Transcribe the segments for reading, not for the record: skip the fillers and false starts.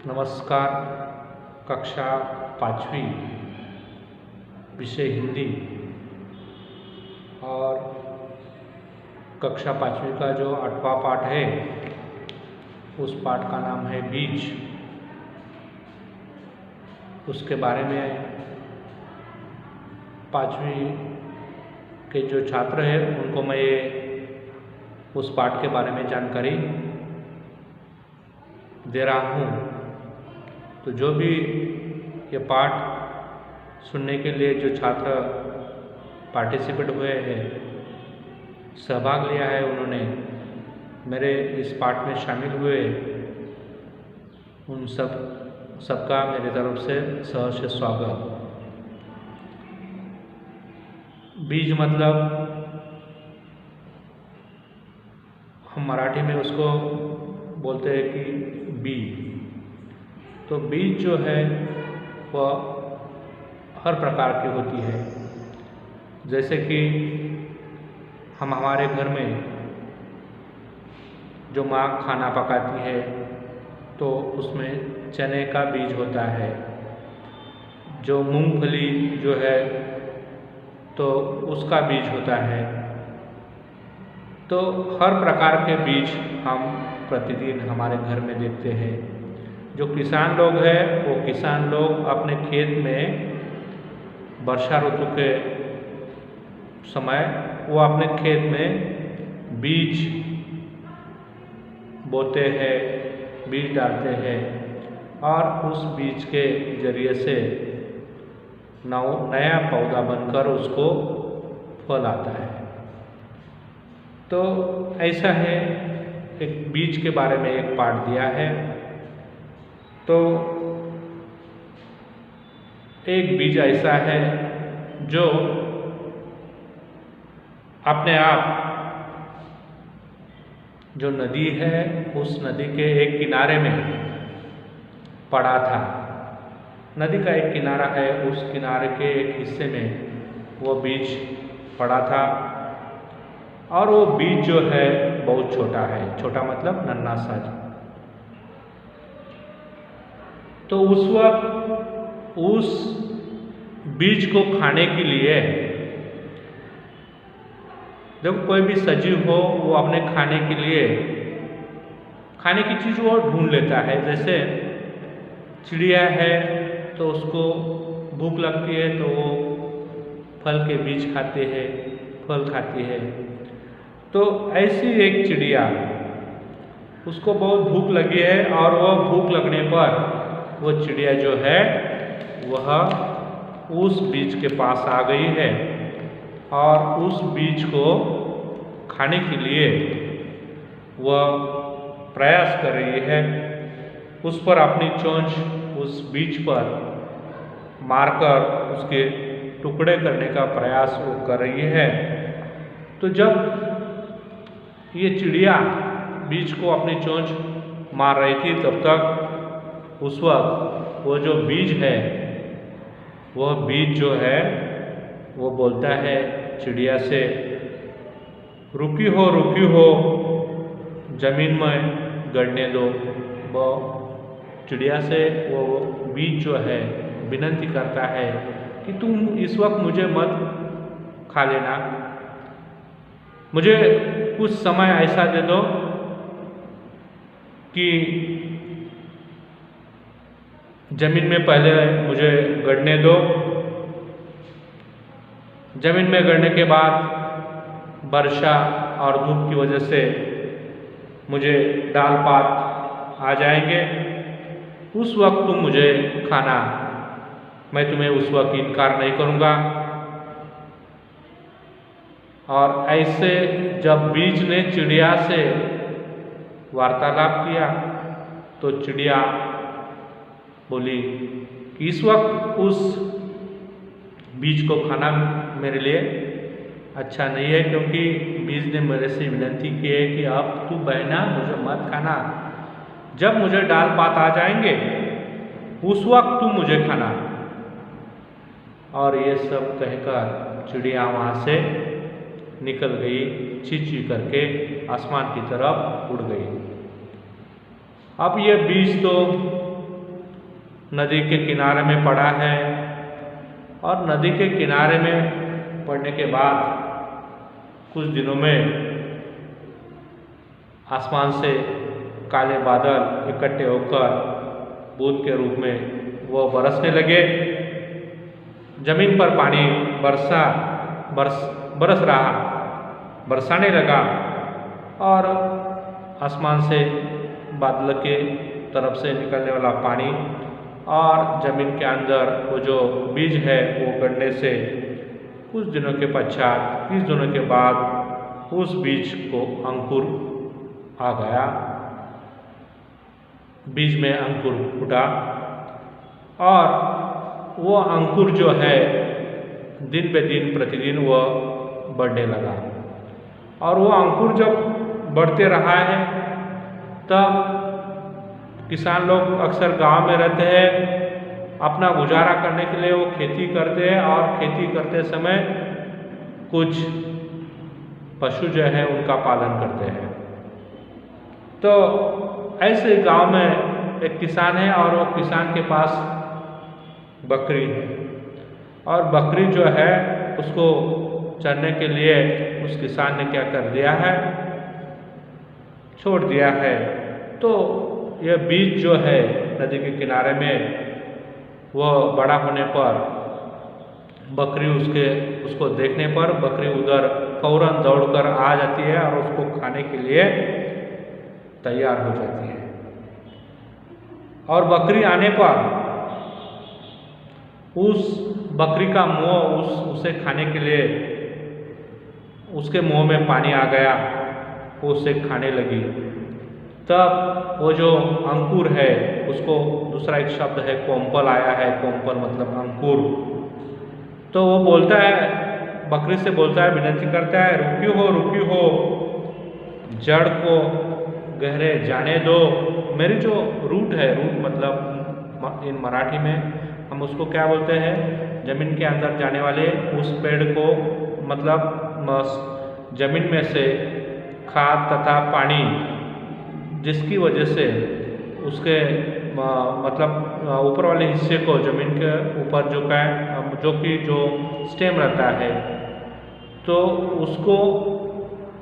नमस्कार। कक्षा 5वीं विषय हिंदी और कक्षा 5वीं का जो 8वां पाठ है उस पाठ का नाम है बीज। उसके बारे में 5वीं के जो छात्र हैं उनको मैं ये उस पाठ के बारे में जानकारी दे रहा हूँ। तो जो भी ये पाठ सुनने के लिए जो छात्र पार्टिसिपेट हुए हैं, सहभाग लिया है, उन्होंने मेरे इस पाठ में शामिल हुए, उन सबका मेरी तरफ से सहर्ष स्वागत। बीज मतलब हम मराठी में उसको बोलते हैं कि बीज। तो बीज जो है वह हर प्रकार की होती है। जैसे कि हम हमारे घर में जो माँ खाना पकाती है तो उसमें चने का बीज होता है, जो मूंगफली जो है तो उसका बीज होता है। तो हर प्रकार के बीज हम प्रतिदिन हमारे घर में देखते हैं। जो किसान लोग हैं वो किसान लोग अपने खेत में वर्षा ऋतु के समय वो अपने खेत में बीज बोते हैं, बीज डालते हैं और उस बीज के जरिए से नया पौधा बनकर उसको फल आता है। तो ऐसा है, एक बीज के बारे में एक पाठ दिया है। तो एक बीज ऐसा है जो अपने आप जो नदी है उस नदी के एक किनारे में पड़ा था। नदी का एक किनारा है, उस किनारे के एक हिस्से में वो बीज पड़ा था और वो बीज जो है बहुत छोटा है। छोटा मतलब नन्हा सा। तो उस वक्त उस बीज को खाने के लिए जब कोई भी सजीव हो वो अपने खाने के लिए खाने की चीज़ वो ढूंढ लेता है। जैसे चिड़िया है तो उसको भूख लगती है तो वो फल के बीज खाते हैं, फल खाती है। तो ऐसी एक चिड़िया, उसको बहुत भूख लगी है और वह भूख लगने पर वो चिड़िया जो है वह उस बीज के पास आ गई है और उस बीज को खाने के लिए वह प्रयास कर रही है। उस पर अपनी चोंच उस बीज पर मारकर उसके टुकड़े करने का प्रयास वो कर रही है। तो जब ये चिड़िया बीज को अपनी चोंच मार रही थी तब तक उस वक्त वो जो बीज है वह बीज जो है वो बोलता है चिड़िया से, रुकी हो जमीन में गड़ने दो। वो चिड़िया से वो बीज जो है विनती करता है कि तुम इस वक्त मुझे मत खा लेना, मुझे कुछ समय ऐसा दे दो कि जमीन में पहले मुझे गड़ने दो। जमीन में गड़ने के बाद वर्षा और धूप की वजह से मुझे डाल पात आ जाएंगे। उस वक्त तुम मुझे खाना, मैं तुम्हें उस वक्त इनकार नहीं करूँगा। और ऐसे जब बीज ने चिड़िया से वार्तालाप किया तो चिड़िया बोली कि इस वक्त उस बीज को खाना मेरे लिए अच्छा नहीं है, क्योंकि बीज ने मेरे से विनती की है कि अब तू बहना मुझे मत खाना, जब मुझे डाल पात आ जाएंगे उस वक्त तू मुझे खाना। और ये सब कहकर चिड़िया वहाँ से निकल गई, ची करके आसमान की तरफ उड़ गई। अब ये बीज तो नदी के किनारे में पड़ा है। और नदी के किनारे में पड़ने के बाद कुछ दिनों में आसमान से काले बादल इकट्ठे होकर बूंद के रूप में वो बरसने लगे। जमीन पर पानी बरस रहा, बरसाने लगा और आसमान से बादल के तरफ से निकलने वाला पानी और जमीन के अंदर वो जो बीज है वो गड़ने से कुछ दिनों के पश्चात, 20 दिनों के बाद उस बीज को अंकुर आ गया, बीज में अंकुर फूटा और वो अंकुर जो है दिन पे दिन प्रतिदिन वह बढ़ने लगा। और वो अंकुर जब बढ़ते रहा है तब किसान लोग अक्सर गांव में रहते हैं, अपना गुजारा करने के लिए वो खेती करते हैं और खेती करते समय कुछ पशु जो है उनका पालन करते हैं। तो ऐसे गांव में एक किसान है और वो किसान के पास बकरी है और बकरी जो है उसको चरने के लिए उस किसान ने क्या कर दिया है, छोड़ दिया है। तो यह बीज जो है नदी के किनारे में वह बड़ा होने पर बकरी उसको देखने पर बकरी उधर फौरन दौड़कर आ जाती है और उसको खाने के लिए तैयार हो जाती है। और बकरी आने पर उस बकरी का मुंह उसे खाने के लिए उसके मुंह में पानी आ गया, वो उसे खाने लगी। तब वो जो अंकुर है उसको दूसरा एक शब्द है कोम्पल आया है, कोम्पल मतलब अंकुर। तो वो बोलता है, बकरी से बोलता है, विनती करता है, रुकी हो, जड़ को गहरे जाने दो। मेरी जो रूट है, रूट मतलब इन मराठी में हम उसको क्या बोलते हैं, जमीन के अंदर जाने वाले उस पेड़ को, मतलब जमीन में से खाद तथा पानी जिसकी वजह से उसके मतलब ऊपर वाले हिस्से को, जमीन के ऊपर जो स्टेम रहता है, तो उसको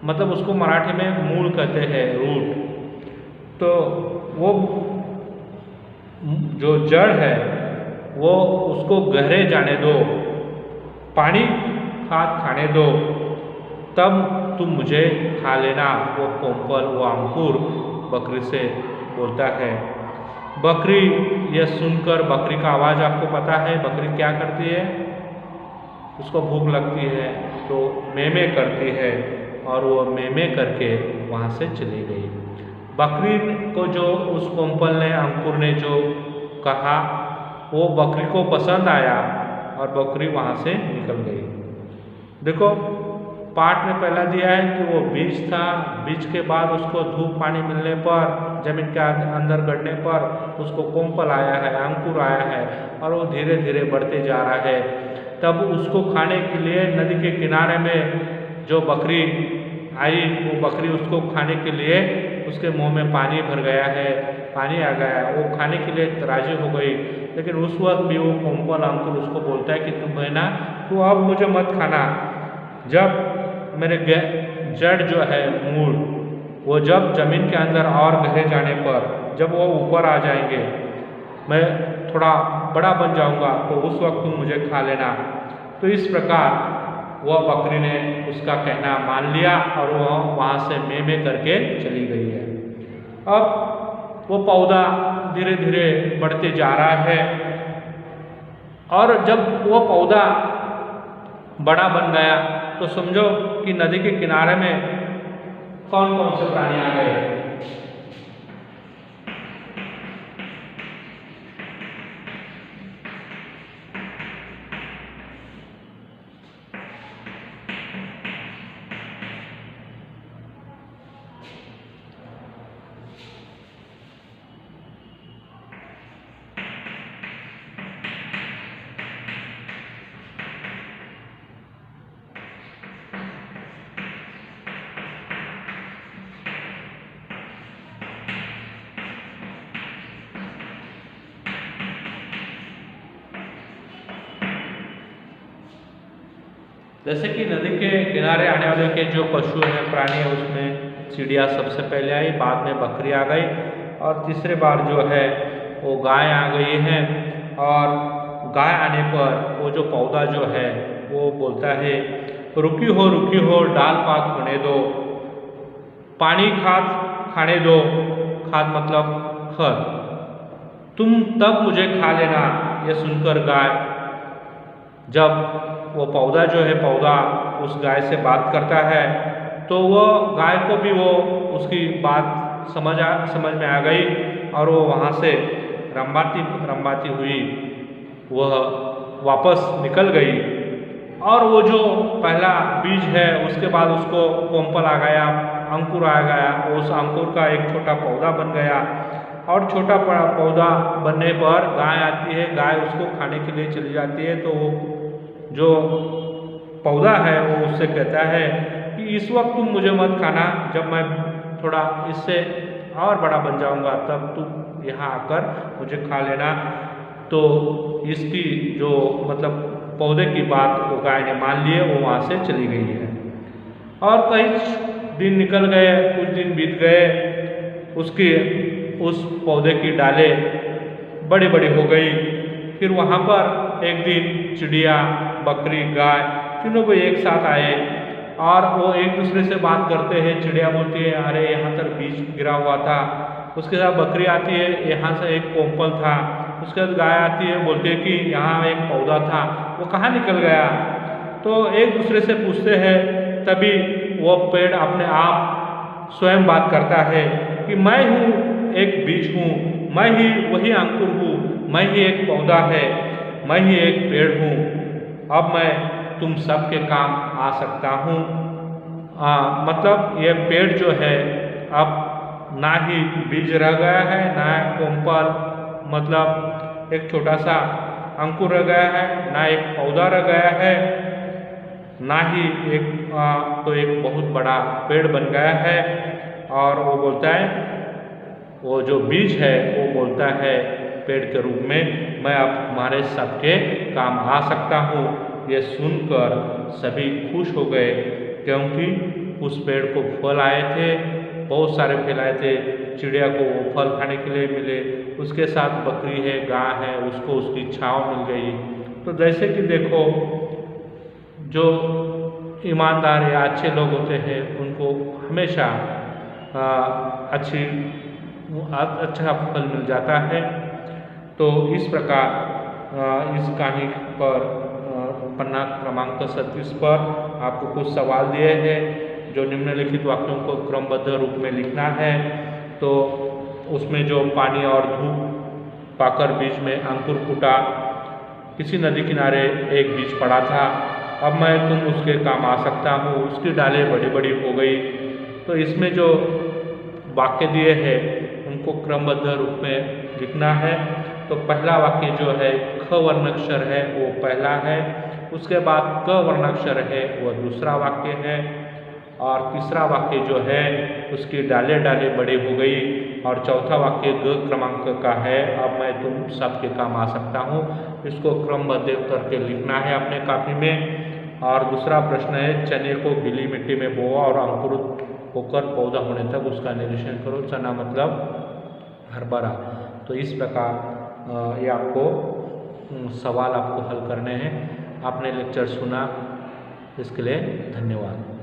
मतलब उसको मराठी में मूल कहते हैं, रूट। तो वो जो जड़ है वो उसको गहरे जाने दो, पानी खाद खाने दो, तब तुम मुझे खा लेना। वो कोम्पल, वो अंकुर बकरी से बोलता है। बकरी यह सुनकर, बकरी का आवाज़ आपको पता है, बकरी क्या करती है, उसको भूख लगती है तो मेमे करती है और वो मेमे करके वहाँ से चली गई। बकरी को जो उस कोम्पल ने, अंकुर ने जो कहा वो बकरी को पसंद आया और बकरी वहाँ से निकल गई। देखो पाठ में पहला दिया है कि वो बीज था, बीज के बाद उसको धूप पानी मिलने पर, जमीन के अंदर गड़ने पर उसको कोम्पल आया है, अंकुर आया है और वो धीरे धीरे बढ़ते जा रहा है। तब उसको खाने के लिए नदी के किनारे में जो बकरी आई, वो बकरी उसको खाने के लिए उसके मुंह में पानी भर गया है, पानी आ गया, वो खाने के लिए राजी हो गई। लेकिन उस वक्त भी वो कोम्पल अंकुर उसको बोलता है कि तुम है ना, तू अब मुझे मत खाना, जब मेरे जड़ जो है मूल, वो जब जमीन के अंदर और गहरे जाने पर, जब वो ऊपर आ जाएंगे, मैं थोड़ा बड़ा बन जाऊंगा, तो उस वक्त तुम मुझे खा लेना। तो इस प्रकार वह बकरी ने उसका कहना मान लिया और वह वहाँ से मेमे करके चली गई है। अब वो पौधा धीरे धीरे बढ़ते जा रहा है और जब वो पौधा बड़ा बन गया तो समझो कि नदी के किनारे में कौन कौन से प्राणी आ गए। जैसे कि नदी के किनारे आने वाले के जो पशु हैं, प्राणी हैं, उसमें चिड़िया सबसे पहले आई, बाद में बकरी आ गई और तीसरे बार जो है वो गाय आ गई है। और गाय आने पर वो जो पौधा जो है वो बोलता है, रुकी हो डाल पात होने दो, पानी खाद खाने दो, खाद मतलब खर, तुम तब मुझे खा लेना। ये सुनकर गाय, जब वो पौधा जो है पौधा उस गाय से बात करता है तो वो गाय को भी वो उसकी बात समझ में आ गई और वो वहाँ से रंबाती हुई वह वापस निकल गई। और वो जो पहला बीज है उसके बाद उसको कोंपल आ गया, अंकुर आ गया, उस अंकुर का एक छोटा पौधा बन गया और छोटा पौधा बनने पर गाय आती है, गाय उसको खाने के लिए चली जाती है। तो वो जो पौधा है वो उससे कहता है कि इस वक्त तुम मुझे मत खाना, जब मैं थोड़ा इससे और बड़ा बन जाऊंगा तब तुम यहाँ आकर मुझे खा लेना। तो इसकी जो मतलब पौधे की बात वो गाय ने मान ली है, वो वहाँ से चली गई है। और कई दिन निकल गए, कुछ दिन बीत गए, उसकी उस पौधे की डालें बड़ी बड़ी हो गई। फिर वहाँ पर एक दिन चिड़िया, बकरी, गाय तीनों को एक साथ आए और वो एक दूसरे से बात करते हैं। चिड़िया बोलती है, अरे यहाँ तक बीज गिरा हुआ था। उसके साथ बकरी आती है, यहाँ से एक कोंपल था। उसके बाद गाय आती है, बोलती है कि यहाँ एक पौधा था, वो कहाँ निकल गया। तो एक दूसरे से पूछते हैं, तभी वो पेड़ अपने आप स्वयं बात करता है कि मैं हूँ एक बीज हूँ, मैं ही वही अंकुर हूँ, मैं ही एक पौधा है, मैं ही एक पेड़ हूँ, अब मैं तुम सबके काम आ सकता हूँ। मतलब ये पेड़ जो है अब ना ही बीज रह गया है, ना कोंपल मतलब एक छोटा सा अंकुर रह गया है, ना एक पौधा रह गया है, ना ही तो एक बहुत बड़ा पेड़ बन गया है। और वो बोलता है, वो जो बीज है वो बोलता है पेड़ के रूप में, मैं अब तुम्हारे सबके काम आ सकता हूँ। ये सुनकर सभी खुश हो गए, क्योंकि उस पेड़ को फल आए थे, बहुत सारे फल आए थे। चिड़िया को वो फल खाने के लिए मिले, उसके साथ बकरी है, गाय है, उसको उसकी छाँव मिल गई। तो जैसे कि देखो, जो ईमानदार या अच्छे लोग होते हैं उनको हमेशा अच्छा फल मिल जाता है। तो इस प्रकार इस कहानी पर पन्ना क्रमांक 37 पर आपको कुछ सवाल दिए हैं, जो निम्नलिखित वाक्यों को क्रमबद्ध रूप में लिखना है। तो उसमें जो पानी और धूप पाकर बीज में अंकुर फूटा, किसी नदी किनारे एक बीज पड़ा था, अब मैं तुम उसके काम आ सकता हूँ, उसकी डालें बड़ी बड़ी हो गई। तो इसमें जो वाक्य दिए हैं उनको क्रमबद्ध रूप में लिखना है। तो पहला वाक्य जो है ख वर्णाक्षर है वो पहला है, उसके बाद क वर्णाक्षर है वो दूसरा वाक्य है, और तीसरा वाक्य जो है उसकी डाले डाले बड़ी हो गई, और चौथा वाक्य ग क्रमांक का है, अब मैं तुम सबके काम आ सकता हूँ। इसको क्रमबद्ध करके लिखना है अपने कॉपी में। और दूसरा प्रश्न है, चने को गीली मिट्टी में बोआ और अंकुरित होकर पौधा होने तक उसका निरीक्षण करो। चना मतलब हरभरा। तो इस प्रकार ये आपको सवाल आपको हल करने हैं। आपने लेक्चर सुना, इसके लिए धन्यवाद।